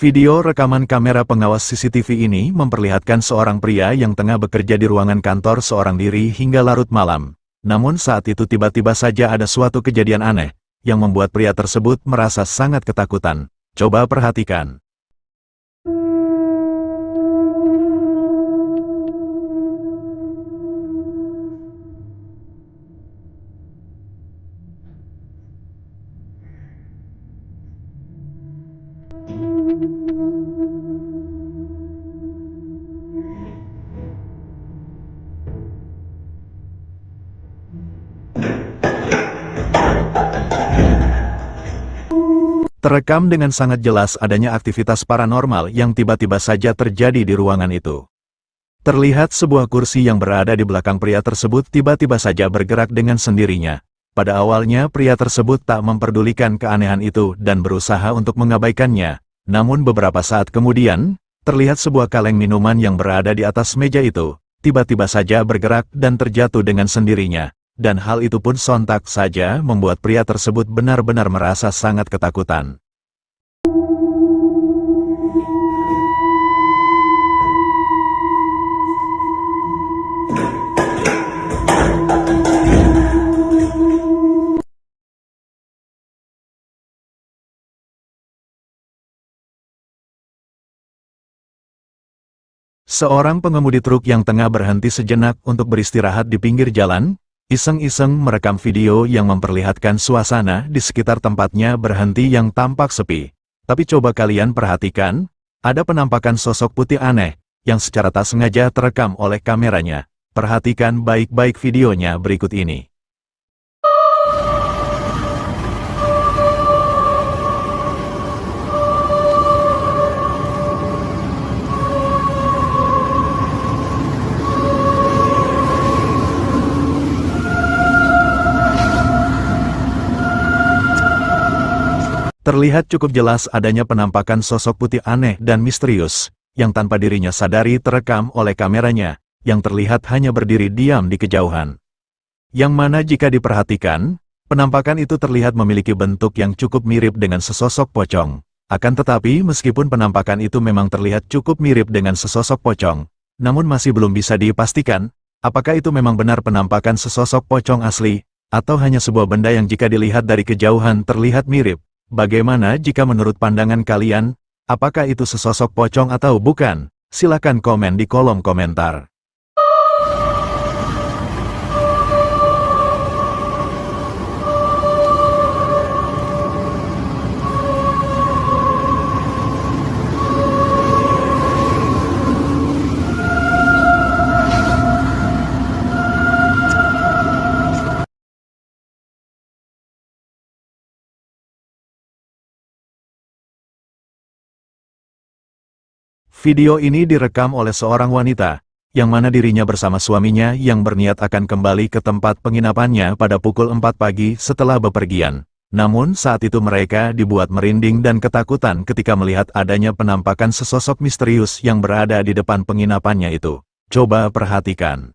Video rekaman kamera pengawas CCTV ini memperlihatkan seorang pria yang tengah bekerja di ruangan kantor seorang diri hingga larut malam. Namun saat itu tiba-tiba saja ada suatu kejadian aneh, yang membuat pria tersebut merasa sangat ketakutan. Coba perhatikan. Terekam dengan sangat jelas adanya aktivitas paranormal yang tiba-tiba saja terjadi di ruangan itu. Terlihat sebuah kursi yang berada di belakang pria tersebut tiba-tiba saja bergerak dengan sendirinya. Pada awalnya pria tersebut tak memperdulikan keanehan itu dan berusaha untuk mengabaikannya. Namun beberapa saat kemudian, terlihat sebuah kaleng minuman yang berada di atas meja itu, tiba-tiba saja bergerak dan terjatuh dengan sendirinya. Dan hal itu pun sontak saja membuat pria tersebut benar-benar merasa sangat ketakutan. Seorang pengemudi truk yang tengah berhenti sejenak untuk beristirahat di pinggir jalan, iseng-iseng merekam video yang memperlihatkan suasana di sekitar tempatnya berhenti yang tampak sepi. Tapi coba kalian perhatikan, ada penampakan sosok putih aneh, yang secara tak sengaja terekam oleh kameranya. Perhatikan baik-baik videonya berikut ini. Terlihat cukup jelas adanya penampakan sosok putih aneh dan misterius, yang tanpa dirinya sadari terekam oleh kameranya, yang terlihat hanya berdiri diam di kejauhan. Yang mana jika diperhatikan, penampakan itu terlihat memiliki bentuk yang cukup mirip dengan sesosok pocong. Akan tetapi meskipun penampakan itu memang terlihat cukup mirip dengan sesosok pocong, namun masih belum bisa dipastikan, apakah itu memang benar penampakan sesosok pocong asli, atau hanya sebuah benda yang jika dilihat dari kejauhan terlihat mirip. Bagaimana jika menurut pandangan kalian, apakah itu sesosok pocong atau bukan? Silakan komen di kolom komentar. Video ini direkam oleh seorang wanita, yang mana dirinya bersama suaminya yang berniat akan kembali ke tempat penginapannya pada pukul 4 pagi setelah bepergian. Namun saat itu mereka dibuat merinding dan ketakutan ketika melihat adanya penampakan sesosok misterius yang berada di depan penginapannya itu. Coba perhatikan.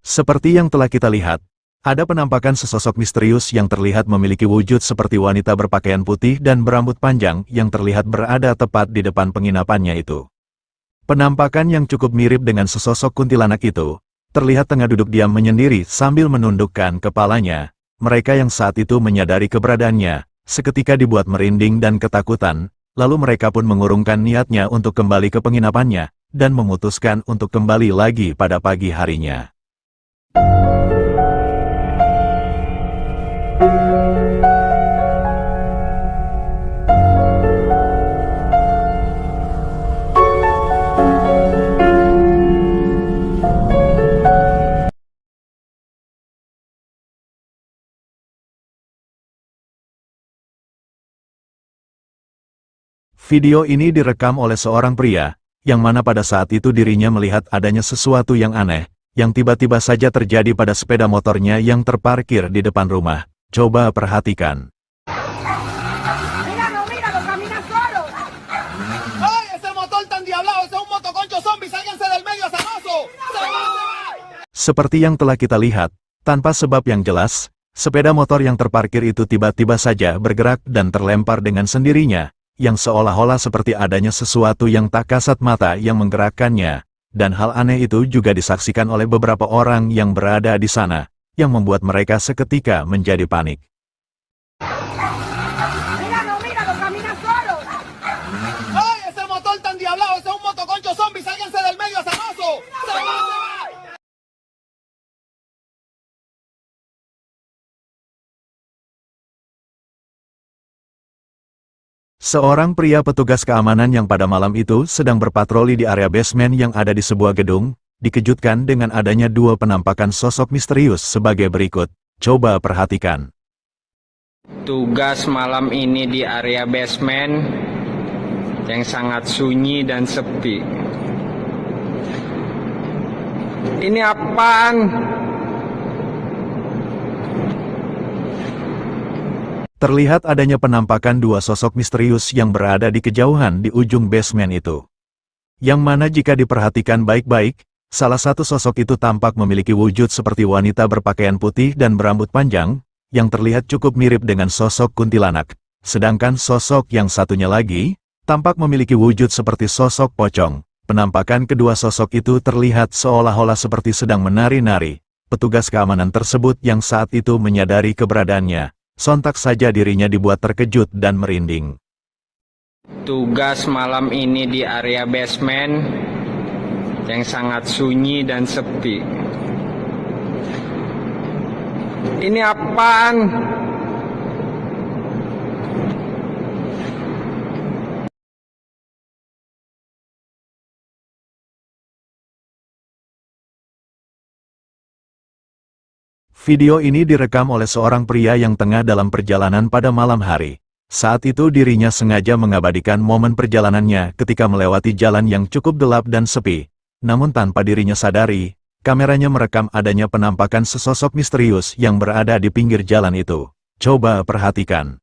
Seperti yang telah kita lihat, ada penampakan sesosok misterius yang terlihat memiliki wujud seperti wanita berpakaian putih dan berambut panjang yang terlihat berada tepat di depan penginapannya itu. Penampakan yang cukup mirip dengan sesosok kuntilanak itu, terlihat tengah duduk diam menyendiri sambil menundukkan kepalanya. Mereka yang saat itu menyadari keberadaannya, seketika dibuat merinding dan ketakutan, lalu mereka pun mengurungkan niatnya untuk kembali ke penginapannya, dan memutuskan untuk kembali lagi pada pagi harinya. Video ini direkam oleh seorang pria, yang mana pada saat itu dirinya melihat adanya sesuatu yang aneh, yang tiba-tiba saja terjadi pada sepeda motornya yang terparkir di depan rumah. Coba perhatikan. Míralo, míralo, camina solo. Seperti yang telah kita lihat, tanpa sebab yang jelas, sepeda motor yang terparkir itu tiba-tiba saja bergerak dan terlempar dengan sendirinya, yang seolah-olah seperti adanya sesuatu yang tak kasat mata yang menggerakkannya. Dan hal aneh itu juga disaksikan oleh beberapa orang yang berada di sana, yang membuat mereka seketika menjadi panik. Míralo, míralo, camina solo. ¡Ay, ese motor tan diablado! ¡Ese es un motoconcho zombie! ¡Sálganse del medio, azaroso! ¡Se va, se va! Seorang pria petugas keamanan yang pada malam itu sedang berpatroli di area basement yang ada di sebuah gedung, dikejutkan dengan adanya dua penampakan sosok misterius sebagai berikut. Coba perhatikan. Tugas malam ini di area basement yang sangat sunyi dan sepi. Ini apaan? Terlihat adanya penampakan dua sosok misterius yang berada di kejauhan di ujung basement itu. Yang mana jika diperhatikan baik-baik, salah satu sosok itu tampak memiliki wujud seperti wanita berpakaian putih dan berambut panjang, yang terlihat cukup mirip dengan sosok kuntilanak. Sedangkan sosok yang satunya lagi, tampak memiliki wujud seperti sosok pocong. Penampakan kedua sosok itu terlihat seolah-olah seperti sedang menari-nari. Petugas keamanan tersebut yang saat itu menyadari keberadaannya, sontak saja dirinya dibuat terkejut dan merinding. Tugas malam ini di area basement yang sangat sunyi dan sepi. Ini apaan? Video ini direkam oleh seorang pria yang tengah dalam perjalanan pada malam hari. Saat itu dirinya sengaja mengabadikan momen perjalanannya ketika melewati jalan yang cukup gelap dan sepi. Namun tanpa dirinya sadari, kameranya merekam adanya penampakan sesosok misterius yang berada di pinggir jalan itu. Coba perhatikan.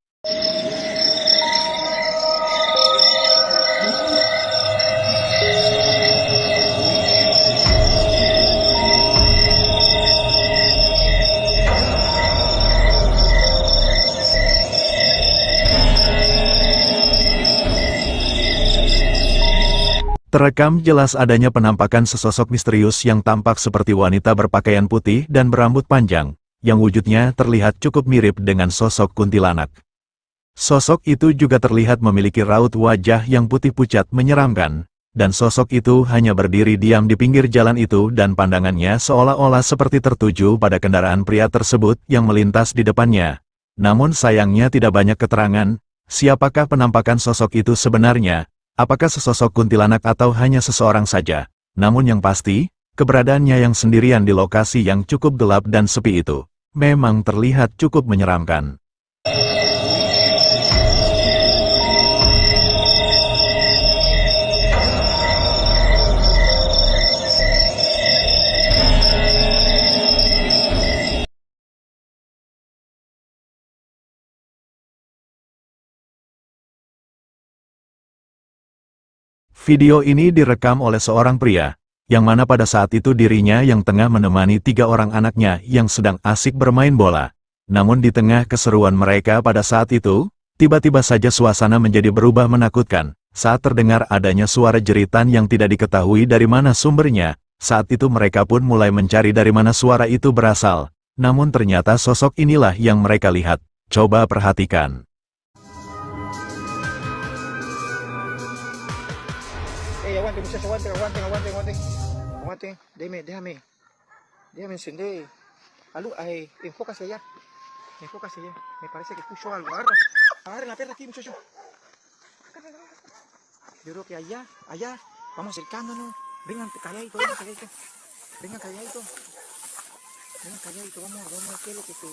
Terekam jelas adanya penampakan sesosok misterius yang tampak seperti wanita berpakaian putih dan berambut panjang, yang wujudnya terlihat cukup mirip dengan sosok kuntilanak. Sosok itu juga terlihat memiliki raut wajah yang putih pucat menyeramkan, dan sosok itu hanya berdiri diam di pinggir jalan itu dan pandangannya seolah-olah seperti tertuju pada kendaraan pria tersebut yang melintas di depannya. Namun sayangnya tidak banyak keterangan, siapakah penampakan sosok itu sebenarnya. Apakah sesosok kuntilanak atau hanya seseorang saja? Namun yang pasti, keberadaannya yang sendirian di lokasi yang cukup gelap dan sepi itu, memang terlihat cukup menyeramkan. Video ini direkam oleh seorang pria, yang mana pada saat itu dirinya yang tengah menemani 3 orang anaknya yang sedang asik bermain bola. Namun di tengah keseruan mereka pada saat itu, tiba-tiba saja suasana menjadi berubah menakutkan, saat terdengar adanya suara jeritan yang tidak diketahui dari mana sumbernya. Saat itu mereka pun mulai mencari dari mana suara itu berasal, namun ternyata sosok inilah yang mereka lihat. Coba perhatikan. Aguante, muchachos, aguante, aguante, aguante, aguante. Aguante, déjame encender. Enfócase allá. Enfócase allá. Me parece que escucho algo. Agarren la perra aquí, muchachos. Yo creo que allá. Vamos acercándonos. Vengan calladito, vengan calladito. Vengan calladito. Vengan calladito, vamos a ver qué es lo que te...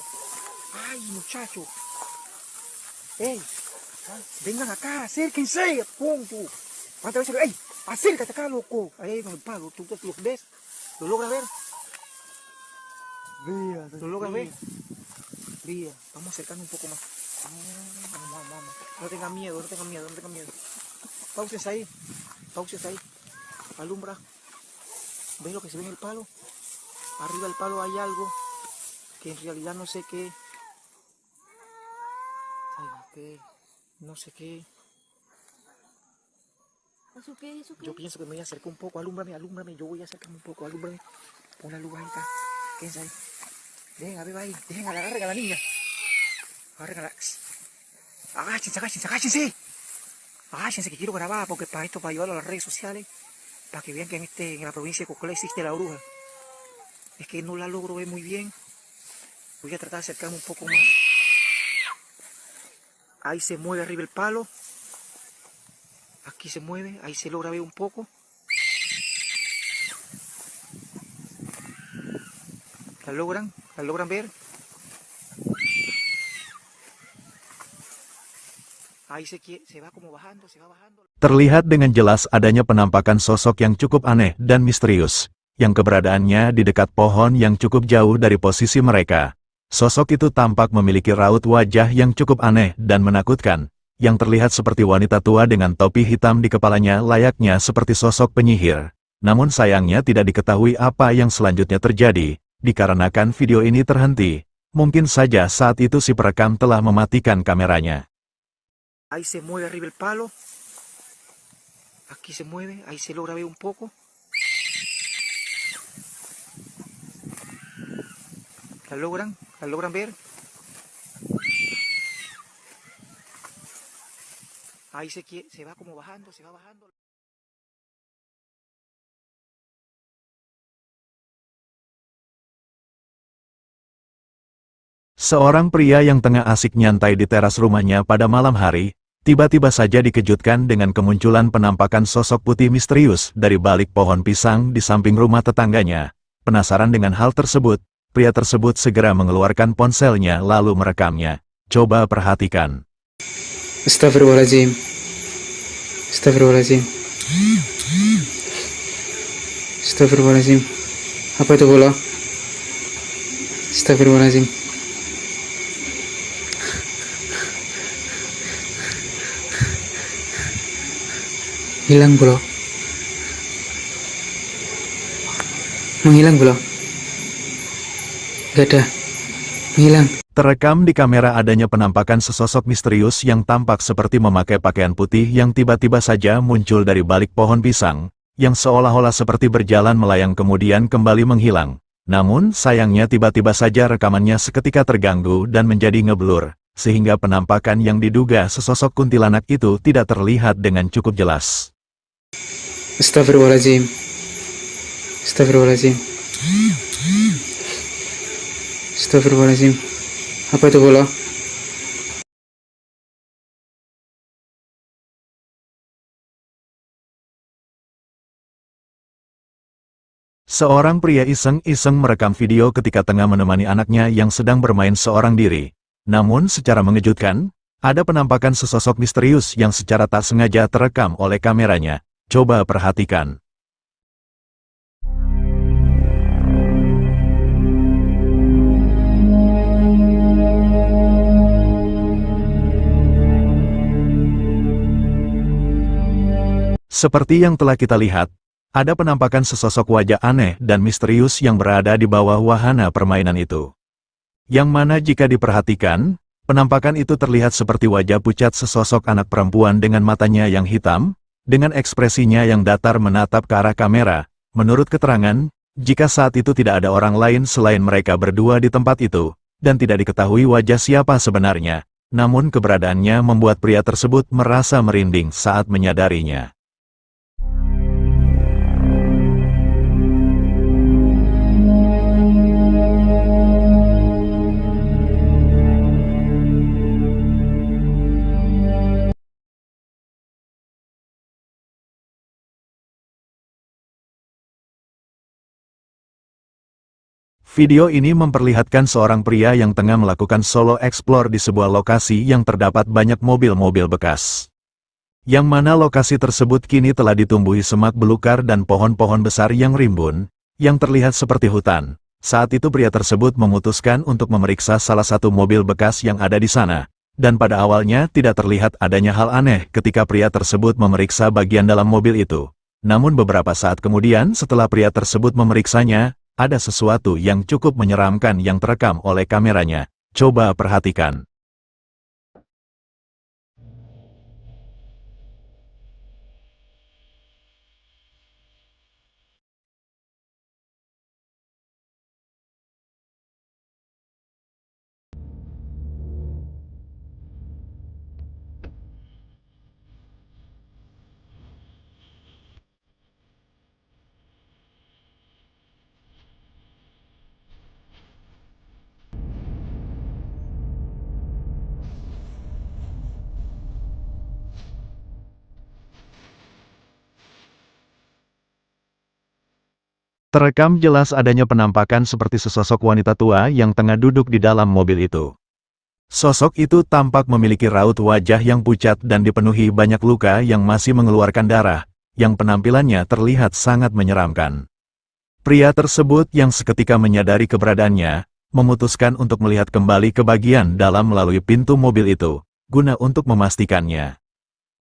¡Ay, muchachos! ¡Ey! Vengan acá, acérquense. ¡Pum, pum! ¡Ey! Acércate acá, loco. Ahí con el palo. ¿Tú lo ves? ¿Lo logras ver? ¿Lo logras ver? Vía. Vamos acercando un poco más. Vamos. No tengan miedo. Pauses ahí. Alumbra. ¿Ves lo que se ve en el palo? Arriba del palo hay algo que en realidad no sé qué. Ay, no, qué. No sé qué. ¿Eso qué? ¿Eso qué? Yo pienso que me voy a acercar un poco. Alúmbrame, alúmbrame. Yo voy a acercarme un poco. Alúmbrame. Pon la luz ahí, está. Quédense ahí. Dejen a ver ahí. Dejen a la agarren a la niña. Agarren a la... Agáchense, agáchense, agáchense. Agáchense que quiero grabar porque para esto, para llevarlo a las redes sociales, para que vean que en la provincia de Coclé existe la bruja. Es que no la logro ver muy bien. Voy a tratar de acercarme un poco más. Ahí se mueve arriba el palo. Aquí se mueve, ahí se logra ver un poco. ¿La logran? ¿La logran ver? Ahí se va como bajando, se va bajando. Terlihat dengan jelas adanya penampakan sosok yang cukup aneh dan misterius, yang keberadaannya di dekat pohon yang cukup jauh dari posisi mereka. Sosok itu tampak memiliki raut wajah yang cukup aneh dan menakutkan, yang terlihat seperti wanita tua dengan topi hitam di kepalanya layaknya seperti sosok penyihir. Namun sayangnya tidak diketahui apa yang selanjutnya terjadi, dikarenakan video ini terhenti. Mungkin saja saat itu si perekam telah mematikan kameranya. Ahí se mueve arriba el palo. Aquí se mueve, ahí se logra ver un poco. ¿La logran? ¿La logran ver? Ahí se va como bajando, se va bajando. Seorang pria yang tengah asik nyantai di teras rumahnya pada malam hari, tiba-tiba saja dikejutkan dengan kemunculan penampakan sosok putih misterius dari balik pohon pisang di samping rumah tetangganya. Penasaran dengan hal tersebut, pria tersebut segera mengeluarkan ponselnya lalu merekamnya. Coba perhatikan. Astagfirullahaladzim. Astagfirullahaladzim. Astagfirullahaladzim. Apa itu bola? Astagfirullahaladzim. Hilang bola. Menghilang bola. Gak ada. Menghilang. Terekam di kamera adanya penampakan sesosok misterius yang tampak seperti memakai pakaian putih yang tiba-tiba saja muncul dari balik pohon pisang, yang seolah-olah seperti berjalan melayang kemudian kembali menghilang. Namun, sayangnya tiba-tiba saja rekamannya seketika terganggu dan menjadi ngeblur, sehingga penampakan yang diduga sesosok kuntilanak itu tidak terlihat dengan cukup jelas. Astagfirullahaladzim. Astagfirullahaladzim. Astagfirullahaladzim. Apa itu bola? Seorang pria iseng-iseng merekam video ketika tengah menemani anaknya yang sedang bermain seorang diri. Namun secara mengejutkan, ada penampakan sesosok misterius yang secara tak sengaja terekam oleh kameranya. Coba perhatikan. Seperti yang telah kita lihat, ada penampakan sesosok wajah aneh dan misterius yang berada di bawah wahana permainan itu. Yang mana jika diperhatikan, penampakan itu terlihat seperti wajah pucat sesosok anak perempuan dengan matanya yang hitam, dengan ekspresinya yang datar menatap ke arah kamera. Menurut keterangan, jika saat itu tidak ada orang lain selain mereka berdua di tempat itu, dan tidak diketahui wajah siapa sebenarnya, namun keberadaannya membuat pria tersebut merasa merinding saat menyadarinya. Video ini memperlihatkan seorang pria yang tengah melakukan solo explore di sebuah lokasi yang terdapat banyak mobil-mobil bekas. Yang mana lokasi tersebut kini telah ditumbuhi semak belukar dan pohon-pohon besar yang rimbun, yang terlihat seperti hutan. Saat itu pria tersebut memutuskan untuk memeriksa salah satu mobil bekas yang ada di sana. Dan pada awalnya tidak terlihat adanya hal aneh ketika pria tersebut memeriksa bagian dalam mobil itu. Namun beberapa saat kemudian setelah pria tersebut memeriksanya, ada sesuatu yang cukup menyeramkan yang terekam oleh kameranya. Coba perhatikan. Terekam jelas adanya penampakan seperti sesosok wanita tua yang tengah duduk di dalam mobil itu. Sosok itu tampak memiliki raut wajah yang pucat dan dipenuhi banyak luka yang masih mengeluarkan darah, yang penampilannya terlihat sangat menyeramkan. Pria tersebut yang seketika menyadari keberadaannya, memutuskan untuk melihat kembali ke bagian dalam melalui pintu mobil itu, guna untuk memastikannya.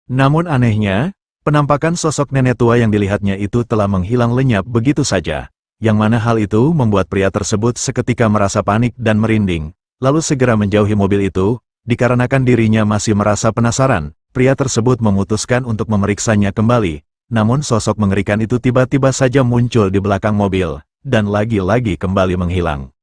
Namun anehnya, penampakan sosok nenek tua yang dilihatnya itu telah menghilang lenyap begitu saja, yang mana hal itu membuat pria tersebut seketika merasa panik dan merinding, lalu segera menjauhi mobil itu. Dikarenakan dirinya masih merasa penasaran, pria tersebut memutuskan untuk memeriksanya kembali, namun sosok mengerikan itu tiba-tiba saja muncul di belakang mobil, dan lagi-lagi kembali menghilang.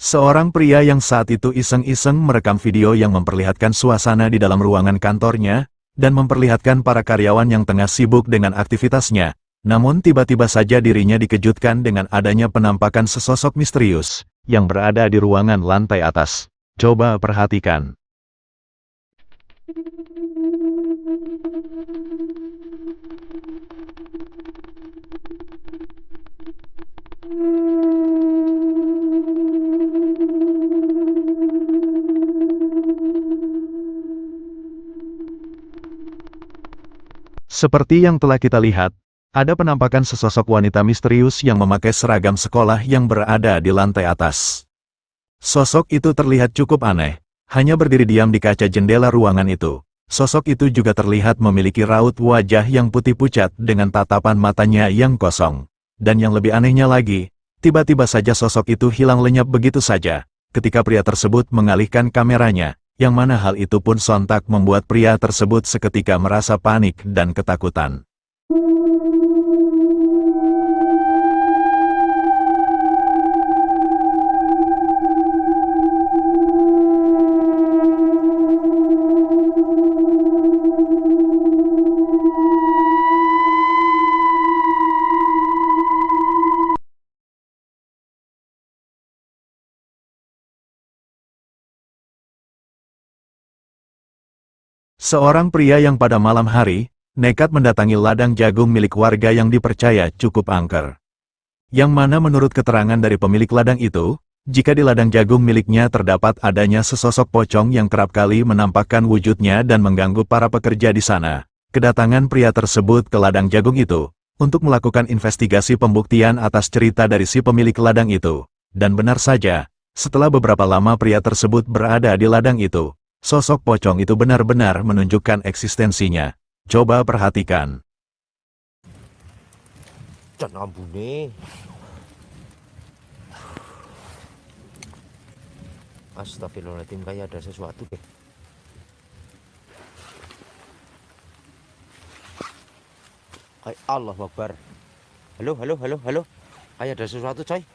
Seorang pria yang saat itu iseng-iseng merekam video yang memperlihatkan suasana di dalam ruangan kantornya, dan memperlihatkan para karyawan yang tengah sibuk dengan aktivitasnya, namun tiba-tiba saja dirinya dikejutkan dengan adanya penampakan sesosok misterius, yang berada di ruangan lantai atas. Coba perhatikan. Seperti yang telah kita lihat, ada penampakan sesosok wanita misterius yang memakai seragam sekolah yang berada di lantai atas. Sosok itu terlihat cukup aneh, hanya berdiri diam di kaca jendela ruangan itu. Sosok itu juga terlihat memiliki raut wajah yang putih pucat dengan tatapan matanya yang kosong. Dan yang lebih anehnya lagi, tiba-tiba saja sosok itu hilang lenyap begitu saja, ketika pria tersebut mengalihkan kameranya. Yang mana hal itu pun sontak membuat pria tersebut seketika merasa panik dan ketakutan. Seorang pria yang pada malam hari, nekat mendatangi ladang jagung milik warga yang dipercaya cukup angker. Yang mana menurut keterangan dari pemilik ladang itu, jika di ladang jagung miliknya terdapat adanya sesosok pocong yang kerap kali menampakkan wujudnya dan mengganggu para pekerja di sana. Kedatangan pria tersebut ke ladang jagung itu, untuk melakukan investigasi pembuktian atas cerita dari si pemilik ladang itu. Dan benar saja, setelah beberapa lama pria tersebut berada di ladang itu, sosok pocong itu benar-benar menunjukkan eksistensinya. Coba perhatikan. Jangan ambune. Astagfirullahaladzim, kayak ada sesuatu deh. Allahu Akbar. Halo. Kayak ada sesuatu, coy.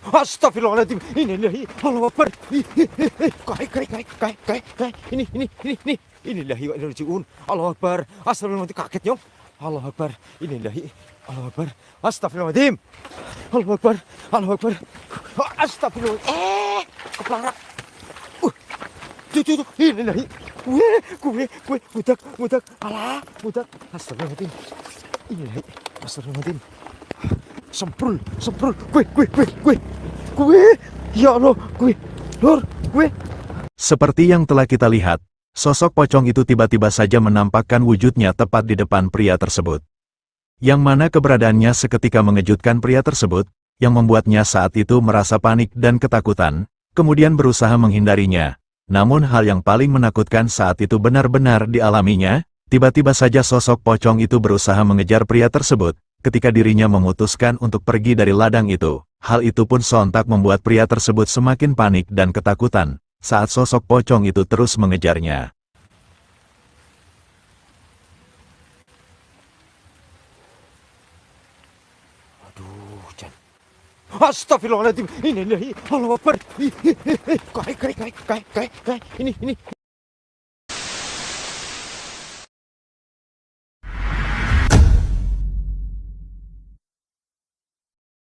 Astagfirullahaladzim, ini Allahu Akbar. Kai, ini inillahi wa inna ilaihi raji'un. Allahu Akbar. Astagfirullahaladzim, kaget nyong. Allahu Akbar, inillahi. Allahu Akbar. Astagfirullahaladzim. Allahu Akbar. Astagfirullahaladzim. Keplarak. Tuh, inillahi. Gue, budak. Alah, budak. Astagfirullahaladzim. Ini Astagfirullahaladzim. Semprul. Gue. Ya Allah, gue. Lor, gue. Seperti yang telah kita lihat, sosok pocong itu tiba-tiba saja menampakkan wujudnya tepat di depan pria tersebut. Yang mana keberadaannya seketika mengejutkan pria tersebut, yang membuatnya saat itu merasa panik dan ketakutan, kemudian berusaha menghindarinya. Namun hal yang paling menakutkan saat itu benar-benar dialaminya, tiba-tiba saja sosok pocong itu berusaha mengejar pria tersebut, ketika dirinya memutuskan untuk pergi dari ladang itu. Hal itu pun sontak membuat pria tersebut semakin panik dan ketakutan, saat sosok pocong itu terus mengejarnya. Aduh, Jan. Astagfirullahaladzim. Ini Allah Akbar. Kai. Ini.